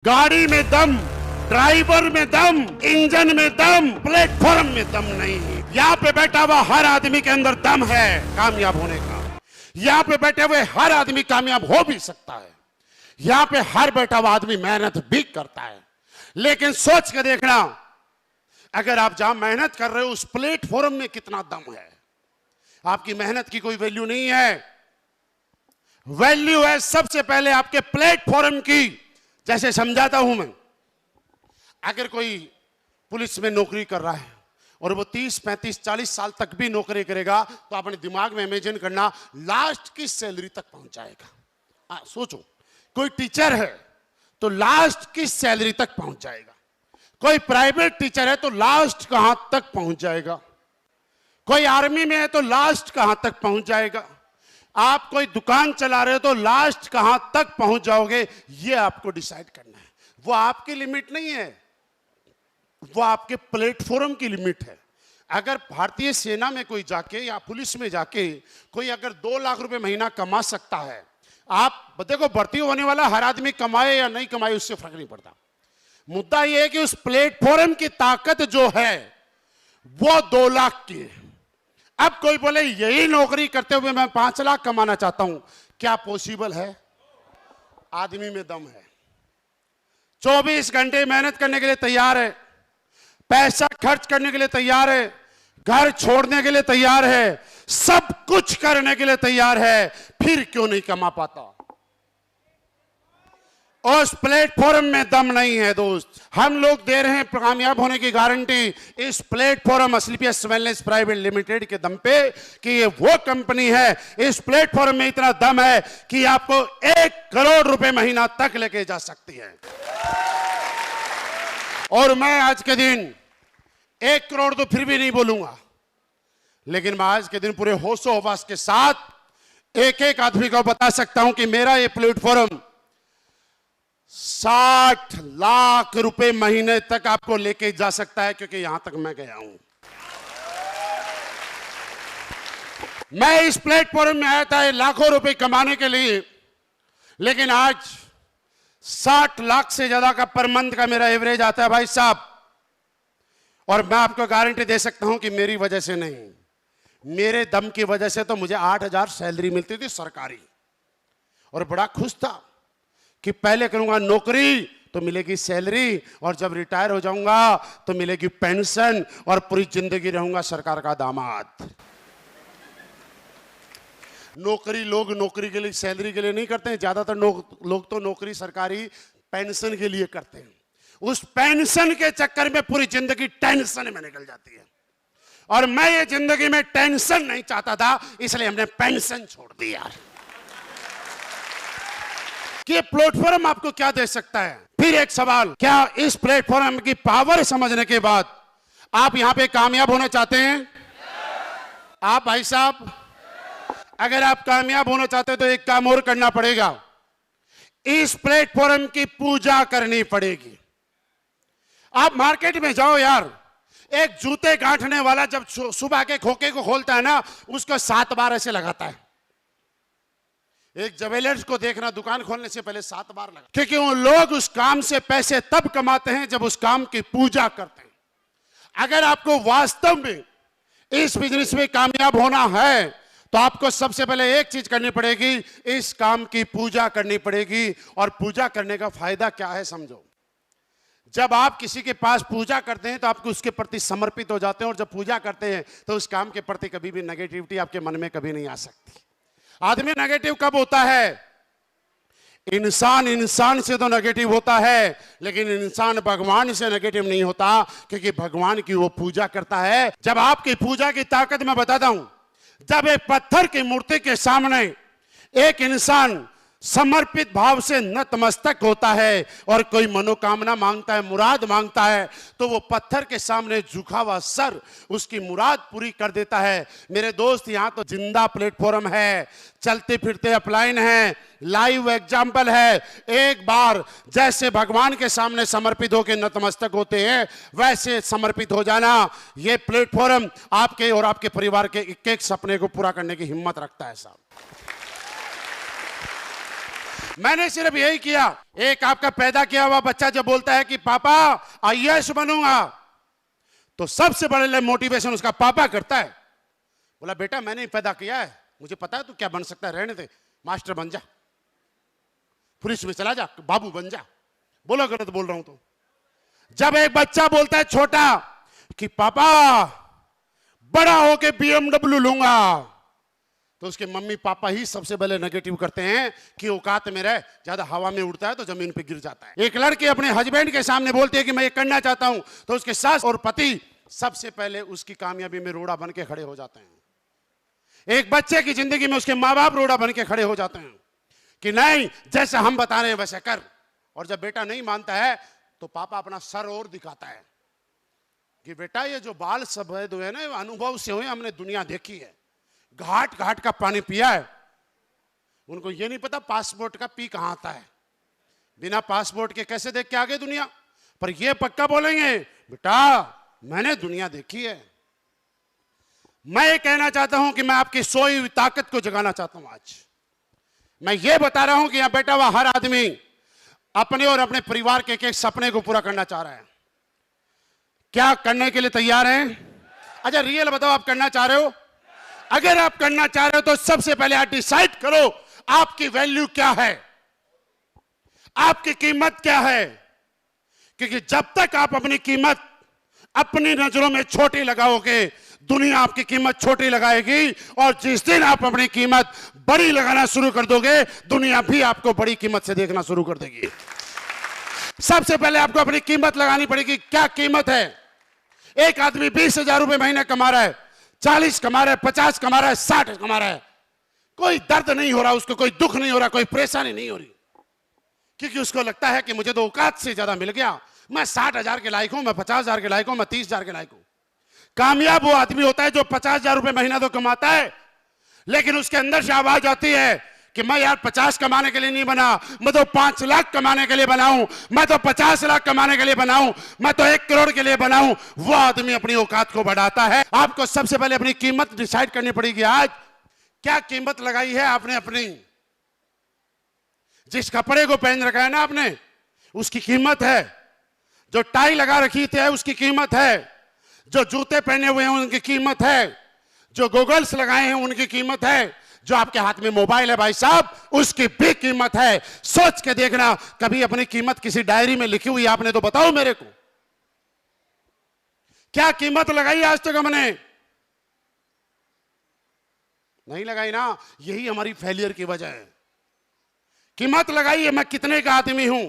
गाड़ी में दम, ड्राइवर में दम, इंजन में दम, प्लेटफॉर्म में दम नहीं है। यहाँ पे बैठा हुआ हर आदमी के अंदर दम है कामयाब होने का। यहाँ पे बैठे हुए हर आदमी कामयाब हो भी सकता है। यहाँ पे हर बैठा हुआ आदमी मेहनत भी करता है, लेकिन सोच के देखना, अगर आप जहां मेहनत कर रहे हो उस प्लेटफॉर्म में कितना दम है। आपकी मेहनत की कोई वैल्यू नहीं है। वैल्यू है सबसे पहले आपके प्लेटफॉर्म की। जैसे समझाता हूं मैं, अगर कोई पुलिस में नौकरी कर रहा है और वो 30, 35, 40 साल तक भी नौकरी करेगा, तो अपने दिमाग में इमेजिन करना लास्ट की सैलरी तक पहुंच जाएगा। सोचो, कोई टीचर है तो लास्ट की सैलरी तक पहुंच जाएगा। कोई प्राइवेट टीचर है तो लास्ट कहां तक पहुंच जाएगा। कोई आर्मी में है तो लास्ट कहां तक पहुंच जाएगा। आप कोई दुकान चला रहे हो तो लास्ट कहां तक पहुंच जाओगे, ये आपको डिसाइड करना है। वो आपकी लिमिट नहीं है, वो आपके प्लेटफॉर्म की लिमिट है। अगर भारतीय सेना में कोई जाके या पुलिस में जाके कोई अगर 2 लाख रुपए महीना कमा सकता है, आप देखो भर्ती होने वाला हर आदमी कमाए या नहीं कमाए उससे फर्क नहीं पड़ता। मुद्दा यह है कि उस प्लेटफॉर्म की ताकत जो है वो 2 लाख की है। अब कोई बोले यही नौकरी करते हुए मैं 5 लाख कमाना चाहता हूं, क्या पॉसिबल है? आदमी में दम है, 24 घंटे मेहनत करने के लिए तैयार है, पैसा खर्च करने के लिए तैयार है, घर छोड़ने के लिए तैयार है, सब कुछ करने के लिए तैयार है, फिर क्यों नहीं कमा पाता? उस प्लेटफॉर्म में दम नहीं है दोस्त। हम लोग दे रहे हैं कामयाब होने की गारंटी इस प्लेटफॉर्म असलियत वेलनेस प्राइवेट लिमिटेड के दम पे कि ये वो कंपनी है, इस प्लेटफॉर्म में इतना दम है कि आपको 1 करोड़ रुपए महीना तक लेके जा सकती है। और मैं आज के दिन 1 करोड़ तो फिर भी नहीं बोलूंगा, लेकिन मैं आज के दिन पूरे होशो हवास के साथ एक आदमी को बता सकता हूं कि मेरा ये प्लेटफॉर्म 60 लाख रुपए महीने तक आपको लेके जा सकता है, क्योंकि यहां तक मैं गया हूं। मैं इस प्लेटफॉर्म में आया था लाखों रुपए कमाने के लिए, लेकिन आज 60 लाख से ज्यादा का पर मंथ का मेरा एवरेज आता है भाई साहब। और मैं आपको गारंटी दे सकता हूं कि मेरी वजह से नहीं, मेरे दम की वजह से तो मुझे 8,000 सैलरी मिलती थी सरकारी, और बड़ा खुश था कि पहले करूंगा नौकरी तो मिलेगी सैलरी, और जब रिटायर हो जाऊंगा तो मिलेगी पेंशन, और पूरी जिंदगी रहूंगा सरकार का दामाद। नौकरी लोग नौकरी के लिए, सैलरी के लिए नहीं करते हैं। ज्यादातर लोग तो नौकरी सरकारी पेंशन के लिए करते हैं। उस पेंशन के चक्कर में पूरी जिंदगी टेंशन में निकल जाती है, और मैं ये जिंदगी में टेंशन नहीं चाहता था, इसलिए हमने पेंशन छोड़ दिया। कि प्लेटफॉर्म आपको क्या दे सकता है? फिर एक सवाल, क्या इस प्लेटफॉर्म की पावर समझने के बाद आप यहां पे कामयाब होना चाहते हैं? आप भाई साहब, अगर आप कामयाब होना चाहते हैं तो एक काम और करना पड़ेगा, इस प्लेटफॉर्म की पूजा करनी पड़ेगी। आप मार्केट में जाओ यार, एक जूते गांठने वाला जब सुबह के खोखे को खोलता है ना, उसको 7 बार ऐसे लगाता है। एक ज्वेलर्स को देखना, दुकान खोलने से पहले 7 बार लगा, क्योंकि वो लोग उस काम से पैसे तब कमाते हैं जब उस काम की पूजा करते हैं। अगर आपको वास्तव में इस बिजनेस में कामयाब होना है तो आपको सबसे पहले एक चीज करनी पड़ेगी, इस काम की पूजा करनी पड़ेगी। और पूजा करने का फायदा क्या है समझो। जब आप किसी के पास पूजा करते हैं तो आपको उसके प्रति समर्पित हो जाते हैं, और जब पूजा करते हैं तो उस काम के प्रति कभी भी नेगेटिविटी आपके मन में कभी नहीं आ सकती। आदमी नेगेटिव कब होता है? इंसान से तो नेगेटिव होता है, लेकिन इंसान भगवान से नेगेटिव नहीं होता, क्योंकि भगवान की वो पूजा करता है। जब आपकी पूजा की ताकत मैं बताता हूं, जब एक पत्थर की मूर्ति के सामने एक इंसान समर्पित भाव से नतमस्तक होता है और कोई मनोकामना मांगता है, मुराद मांगता है, तो वो पत्थर के सामने झुका हुआ सर उसकी मुराद पूरी कर देता है। मेरे दोस्त, यहाँ तो जिंदा प्लेटफॉर्म है, चलते फिरते अपलाइन है, लाइव एग्जाम्पल है। एक बार जैसे भगवान के सामने समर्पित होकर नतमस्तक होते हैं, वैसे समर्पित हो जाना। ये प्लेटफॉर्म आपके और आपके परिवार के एक-एक सपने को पूरा करने की हिम्मत रखता है साहब। मैंने सिर्फ यही किया। एक आपका पैदा किया हुआ बच्चा जब बोलता है कि पापा आईएएस बनूंगा, तो सबसे बड़े मोटिवेशन उसका पापा करता है। बोला बेटा मैंने ही पैदा किया है, मुझे पता है तू क्या बन सकता है, रहने दे, मास्टर बन जा, पुलिस में चला जा, बाबू बन जा। बोलो गलत बोल रहा हूं तो? जब एक बच्चा बोलता है छोटा कि पापा बड़ा होके बीएमडब्ल्यू लूंगा, तो उसके मम्मी पापा ही सबसे पहले नेगेटिव करते हैं कि औकात में रह, ज्यादा हवा में उड़ता है तो जमीन पे गिर जाता है। एक लड़की अपने हस्बैंड के सामने बोलती है कि मैं ये करना चाहता हूं, तो उसके सास और पति सबसे पहले उसकी कामयाबी में रोड़ा बन के खड़े हो जाते हैं। एक बच्चे की जिंदगी में उसके माँ बाप रोड़ा बन के खड़े हो जाते हैं कि नहीं जैसा हम बता रहे हैं वैसे कर। और जब बेटा नहीं मानता है तो पापा अपना सर और दिखाता है कि बेटा ये जो बाल सफेद हुए ना अनुभव से हुए, हमने दुनिया देखी है, घाट घाट का पानी पिया है। उनको ये नहीं पता पासपोर्ट का पी कहां आता है, बिना पासपोर्ट के कैसे देख के आगे दुनिया। पर ये पक्का बोलेंगे बेटा मैंने दुनिया देखी है। मैं ये कहना चाहता हूं कि मैं आपकी सोई हुई ताकत को जगाना चाहता हूं। आज मैं ये बता रहा हूं कि यहां बैठा हुआ हर आदमी अपने और अपने परिवार के एक सपने को पूरा करना चाह रहा है। क्या करने के लिए तैयार हैं? अच्छा रियल बताओ, आप करना चाह रहे हो? अगर आप करना चाह रहे हो तो सबसे पहले आप डिसाइड करो आपकी वैल्यू क्या है, आपकी कीमत क्या है। क्योंकि जब तक आप अपनी कीमत अपनी नजरों में छोटी लगाओगे, दुनिया आपकी कीमत छोटी लगाएगी। और जिस दिन आप अपनी कीमत बड़ी लगाना शुरू कर दोगे, दुनिया भी आपको बड़ी कीमत से देखना शुरू कर देगी। सबसे पहले आपको अपनी कीमत लगानी पड़ेगी। क्या कीमत है? एक आदमी 20,000 रुपए महीने कमा रहा है, 40 कमा रहा है, 50 कमा रहा है, 60 कमा रहा है, कोई दर्द नहीं हो रहा उसको, कोई दुख नहीं हो रहा, कोई परेशानी नहीं हो रही, क्योंकि उसको लगता है कि मुझे तो औकात से ज्यादा मिल गया। मैं 60,000 के लायक हूं, मैं 50,000 के लायक हूं, मैं 30,000 के लायक हूं। कामयाब वो आदमी होता है जो 50,000 रुपए महीना तो कमाता है, लेकिन उसके अंदर से आवाज आती है कि मैं यार 50 कमाने के लिए नहीं बना, मैं तो 5 लाख कमाने के लिए बनाऊं, मैं तो 50 लाख कमाने के लिए बनाऊं, मैं तो 1 करोड़ के लिए बनाऊं। वो आदमी अपनी औकात को बढ़ाता है। आपको सबसे पहले अपनी कीमत डिसाइड करनी पड़ेगी। आज क्या कीमत लगाई है आपने अपनी? जिस कपड़े को पहन रखा है ना आपने, उसकी कीमत है। जो टाई लगा रखी थी उसकी कीमत है। जो जूते पहने हुए हैं उनकी कीमत है। जो गॉगल्स लगाए हैं उनकी कीमत है। जो आपके हाथ में मोबाइल है भाई साहब, उसकी भी कीमत है। सोच के देखना, कभी अपनी कीमत किसी डायरी में लिखी हुई आपने तो बताओ मेरे को। क्या कीमत लगाई आज तक हमने? नहीं लगाई ना। यही हमारी फेलियर की वजह है। कीमत लगाई है मैं कितने का आदमी हूं।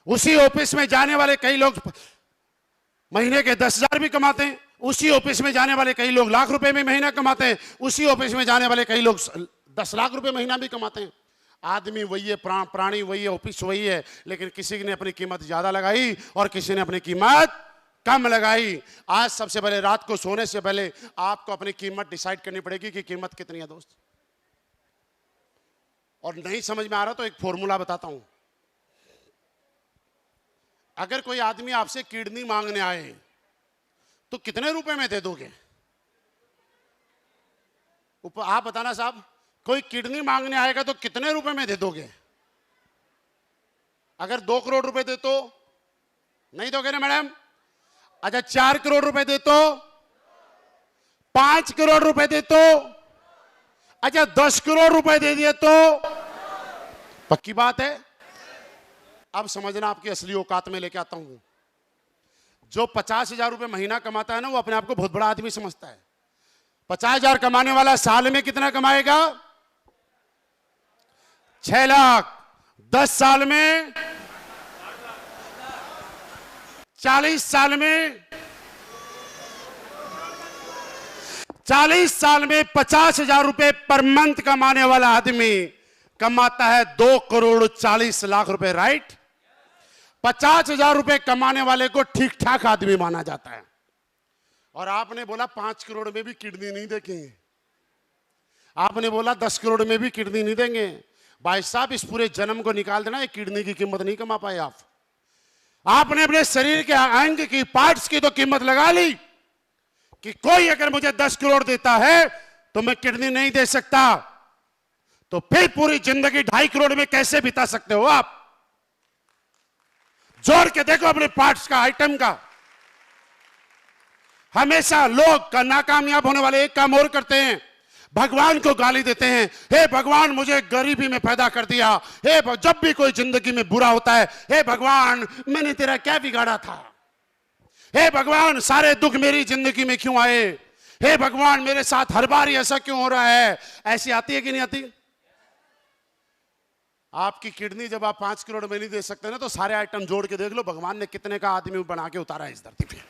उसी ऑफिस में जाने वाले कई लोग महीने के 10,000 भी कमाते हैं। उसी ऑफिस में जाने वाले कई लोग लाख रुपए में महीना कमाते हैं। उसी ऑफिस में जाने वाले कई लोग 10 लाख रुपए महीना भी कमाते हैं। आदमी वही है, प्राणी वही है, ऑफिस वही है, लेकिन किसी ने अपनी कीमत ज्यादा लगाई और किसी ने अपनी कीमत कम लगाई। आज सबसे पहले रात को सोने से पहले आपको अपनी कीमत डिसाइड करनी पड़ेगी कि कीमत कितनी है दोस्त। और नहीं समझ में आ रहा तो एक फॉर्मूला बताता हूं। अगर कोई आदमी आपसे किडनी मांगने आए तो कितने रुपए में दे दोगे? आप बताना साहब, कोई किडनी मांगने आएगा तो कितने रुपए में दे दोगे? अगर 2 करोड़ रुपए दे तो नहीं दोगे ना मैडम? अच्छा 4 करोड़ रुपए दे तो? 5 करोड़ रुपए दे तो? अच्छा 10 करोड़ रुपए दे दिए तो? पक्की बात है। अब समझना, आपकी असली औकात में लेके आता हूं। जो 50,000 रुपए महीना कमाता है ना, वो अपने आप को बहुत बड़ा आदमी समझता है। 50,000 कमाने वाला साल में कितना कमाएगा? 6 लाख। 10 साल में 40 साल में 40 साल में 50,000 रुपए पर मंथ कमाने वाला आदमी कमाता है 2 करोड़ 40 लाख रुपए। राइट? 50,000 रुपए कमाने वाले को ठीक ठाक आदमी माना जाता है। और आपने बोला 5 करोड़ में भी किडनी नहीं देखेंगे, आपने बोला 10 करोड़ में भी किडनी नहीं देंगे। भाई साहब इस पूरे जन्म को निकाल देना, एक किडनी की कीमत नहीं कमा पाए आप। आपने अपने शरीर के अंग की पार्ट्स की तो कीमत लगा ली कि कोई अगर मुझे 10 करोड़ देता है तो मैं किडनी नहीं दे सकता। तो फिर पूरी जिंदगी 2.5 करोड़ में कैसे बिता सकते हो आप? जोड़ के देखो अपने पार्ट्स का, आइटम का। हमेशा लोग का नाकामयाब होने वाले एक काम और करते हैं, भगवान को गाली देते हैं। हे भगवान, मुझे गरीबी में पैदा कर दिया। जब भी कोई जिंदगी में बुरा होता है, हे भगवान, मैंने तेरा क्या बिगाड़ा था? हे भगवान, सारे दुख मेरी जिंदगी में क्यों आए? हे भगवान, मेरे साथ हर बार ऐसा क्यों हो रहा है? ऐसी आती है कि नहीं आती? आपकी किडनी जब आप 5 करोड़ में नहीं दे सकते ना, तो सारे आइटम जोड़ के देख लो भगवान ने कितने का आदमी बना के उतारा है इस धरती पे।